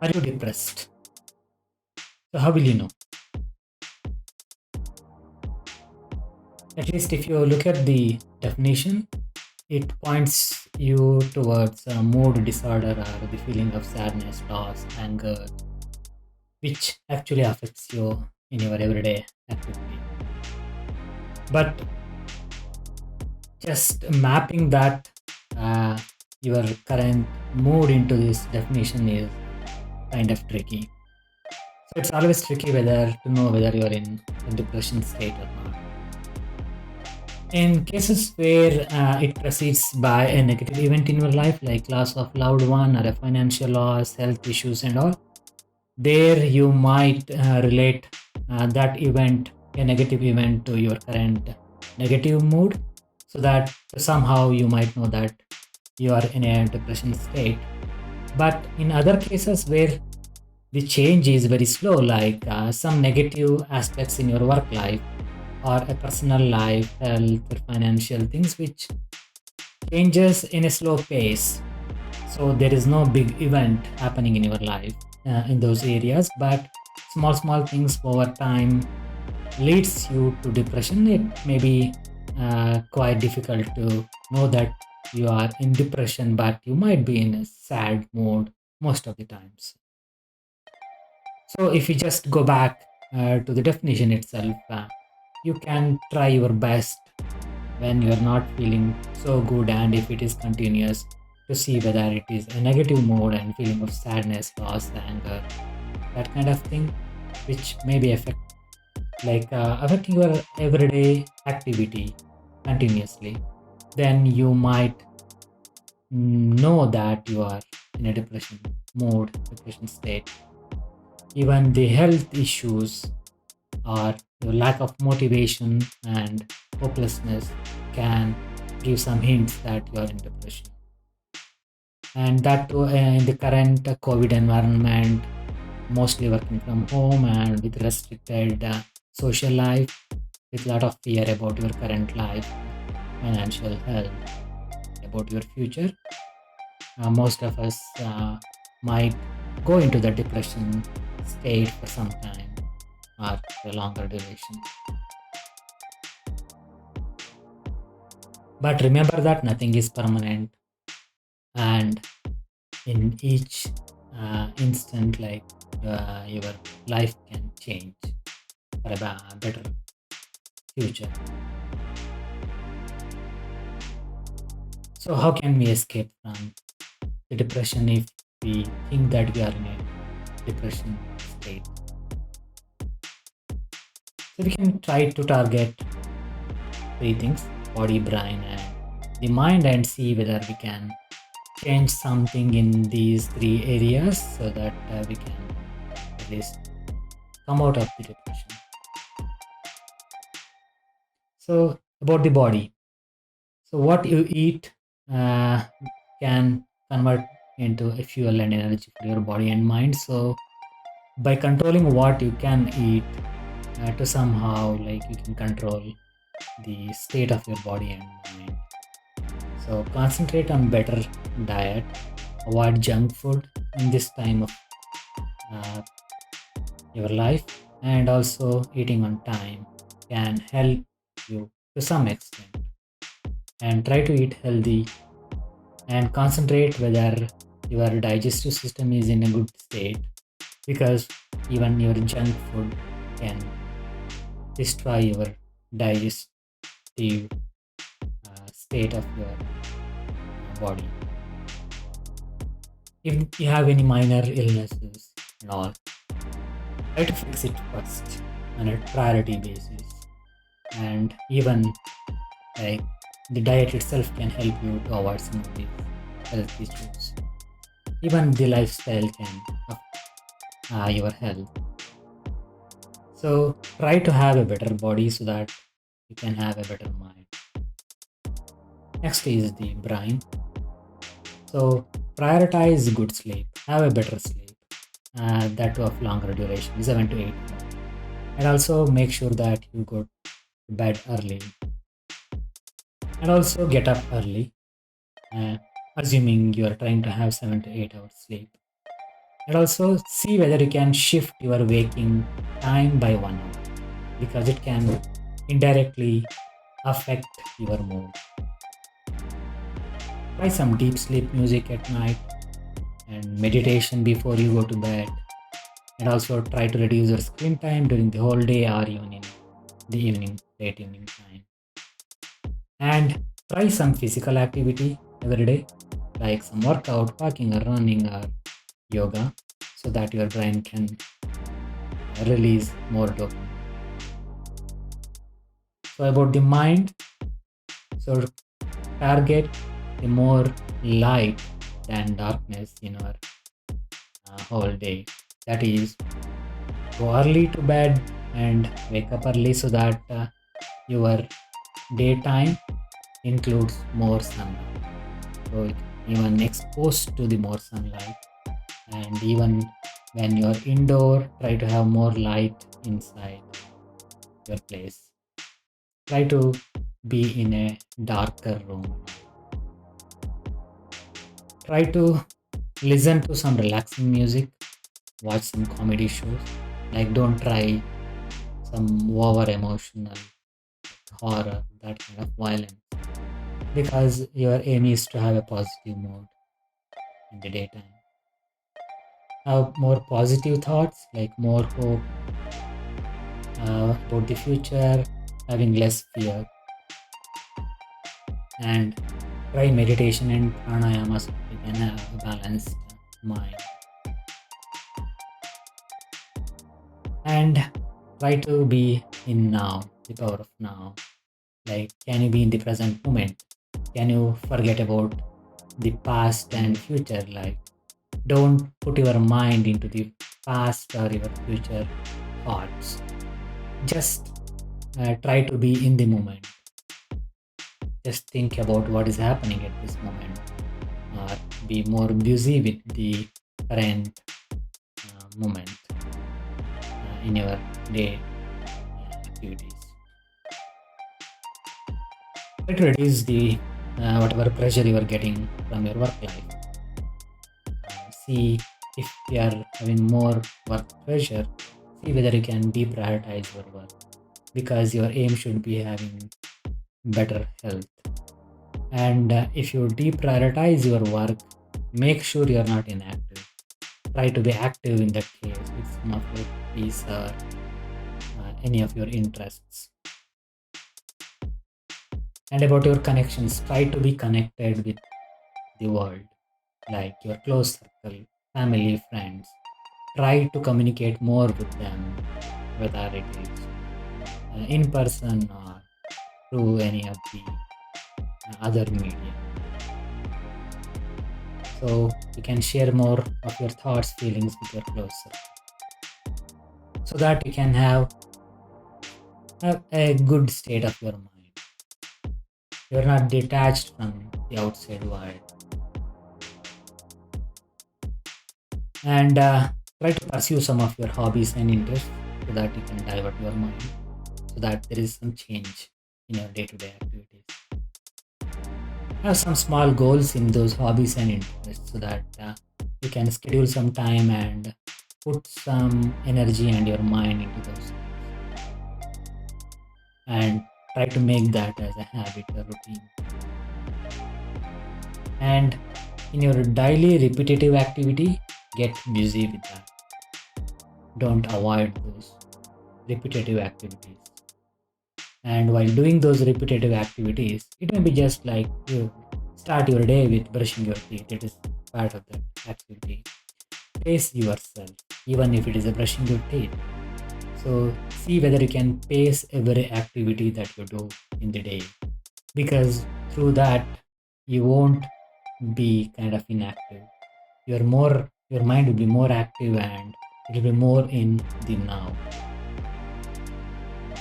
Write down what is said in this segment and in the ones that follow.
Are you depressed? So how will you know? At least if you look at the definition, it points you towards a mood disorder or the feeling of sadness, loss, anger, which actually affects you in your everyday activity. But just mapping that uh, your current mood into this definition is kind of tricky. So it's always tricky whether to know whether you're in a depression state or not. In cases where it precedes by a negative event in your life, like loss of loved one or a financial loss, health issues, and all, there you might relate that event, a negative event, to your current negative mood, so that somehow you might know that you are in a depression state. But in other cases where the change is very slow, like some negative aspects in your work life or a personal life, health, or financial things, which changes in a slow pace. So there is no big event happening in your life in those areas, but small things over time leads you to depression. It may be quite difficult to know that you are in depression, but you might be in a sad mood most of the times. So if you just go back to the definition itself, you can try your best when you're not feeling so good, and if it is continuous, to see whether it is a negative mood and feeling of sadness, loss, anger, that kind of thing, which may be affecting your everyday activity continuously. Then you might know that you are in a depression mode, depression state. Even the health issues or your lack of motivation and hopelessness can give some hints that you are in depression. And that too, in the current COVID environment, mostly working from home and with restricted social life, with a lot of fear about your current life, financial health, about your future, most of us might go into the depression state for some time or for a longer duration. But remember that nothing is permanent, and in each instant, like your life can change for a better future. So how can we escape from the depression if we think that we are in a depression state? So we can try to target three things: body, brain, and the mind, and see whether we can change something in these three areas so that we can at least come out of the depression. So about the body, so what you eat can convert into a fuel and energy for your body and mind. So by controlling what you can eat, to somehow, like, you can control the state of your body and mind. So concentrate on better diet, avoid junk food in this time of uh, your life, and also eating on time can help you to some extent. And try to eat healthy and concentrate whether your digestive system is in a good state, because even your junk food can destroy your digestive state of your body. If you have any minor illnesses and all, try to fix it first on a priority basis. And even, like, the diet itself can help you to avoid some of these health issues. Even the lifestyle can affect your health. So try to have a better body so that you can have a better mind. Next is the brain. So prioritize good sleep, have a better sleep, that of longer duration, 7 to 8 hours. And also make sure that you go to bed early, and also get up early, assuming you are trying to have 7 to 8 hours sleep. And also see whether you can shift your waking time by 1 hour, because it can indirectly affect your mood. Try some deep sleep music at night and meditation before you go to bed. And also try to reduce your screen time during the whole day or even in the evening, late evening time. And try some physical activity every day, like some workout, walking or running or yoga, so that your brain can release more dopamine. So about the mind, so target the more light than darkness in our whole day. That is, go early to bed and wake up early so that your daytime includes more sunlight. So even exposed to the more sunlight, and even when you're indoor, try to have more light inside your place. Try to be in a darker room. Try to listen to some relaxing music, watch some comedy shows. Like, don't try some over emotional horror, that kind of violence, because your aim is to have a positive mood in the daytime. Have more positive thoughts, like more hope about the future, having less fear, and try meditation and pranayama so you can have a balanced mind. And try to be in now, the power of now. Like, can you be in the present moment? Can you forget about the past and future? Like, don't put your mind into the past or your future thoughts. Just try to be in the moment. Just think about what is happening at this moment, or be more busy with the current moment in your day activities. Try to reduce the whatever pressure you are getting from your work life. See if you are having more work pressure, see whether you can deprioritize your work, because your aim should be having better health. And if you deprioritize your work, make sure you are not inactive. Try to be active in that case with some of your hobbies or any of your interests. And about your connections, try to be connected with the world, like your close circle, family, friends. Try to communicate more with them, whether it is in person or through any of the other media. So you can share more of your thoughts, feelings with your close circle, so that you can have a good state of your mind. You're not detached from the outside world. And try to pursue some of your hobbies and interests so that you can divert your mind, so that there is some change in your day-to-day activities. Have some small goals in those hobbies and interests so that you can schedule some time and put some energy and your mind into those things. And try to make that as a habit or routine. And in your daily repetitive activity, get busy with that. Don't avoid those repetitive activities. And while doing those repetitive activities, it may be just like you start your day with brushing your teeth. It is part of that activity. Pace yourself, even if it is a brushing your teeth. So see whether you can pace every activity that you do in the day, because through that you won't be kind of inactive. Your mind will be more active and it will be more in the now.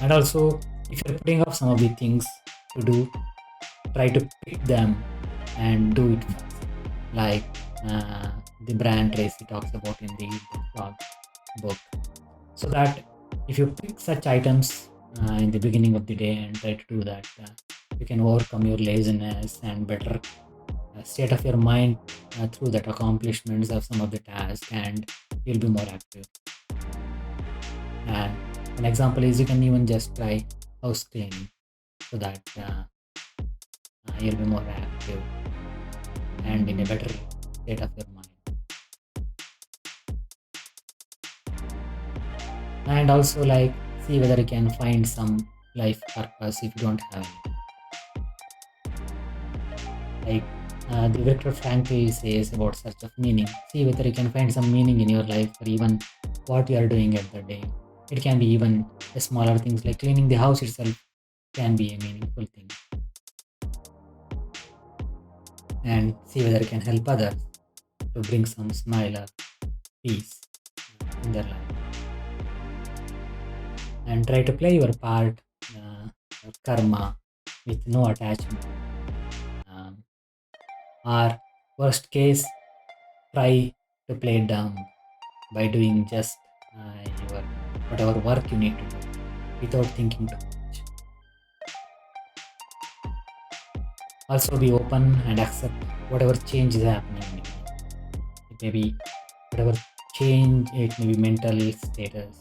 And also, if you're putting up some of the things to do, try to pick them and do it fast. Like the Brian Tracy talks about in the blog book. So that if you pick such items in the beginning of the day and try to do that, you can overcome your laziness and better state of your mind through that accomplishments of some of the tasks, and you'll be more active. And an example is you can even just try house cleaning so that you'll be more active and in a better state of your mind. And also like see whether you can find some life purpose if you don't have any. Like the Viktor Frankl says about search of meaning. See whether you can find some meaning in your life or even what you are doing at the day. It can be even the smaller things like cleaning the house itself can be a meaningful thing. And see whether you can help others to bring some smile or peace in their life. And try to play your part, your karma, with no attachment. Or worst case, try to play it down by doing just your whatever work you need to do without thinking too much. Also be open and accept whatever change is happening in you. It may be whatever change, it may be mental status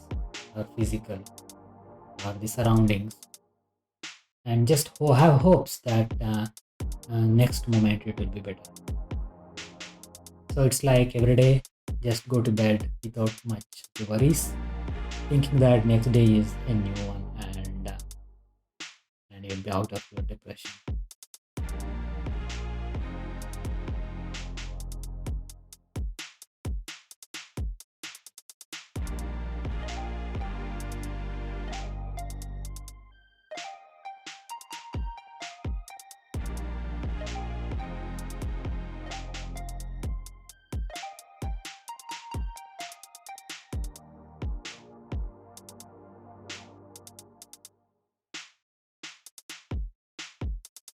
or physical or the surroundings, and just have hopes that next moment it will be better. So it's like every day just go to bed without much worries, thinking that next day is a new one, and you'll be out of your depression.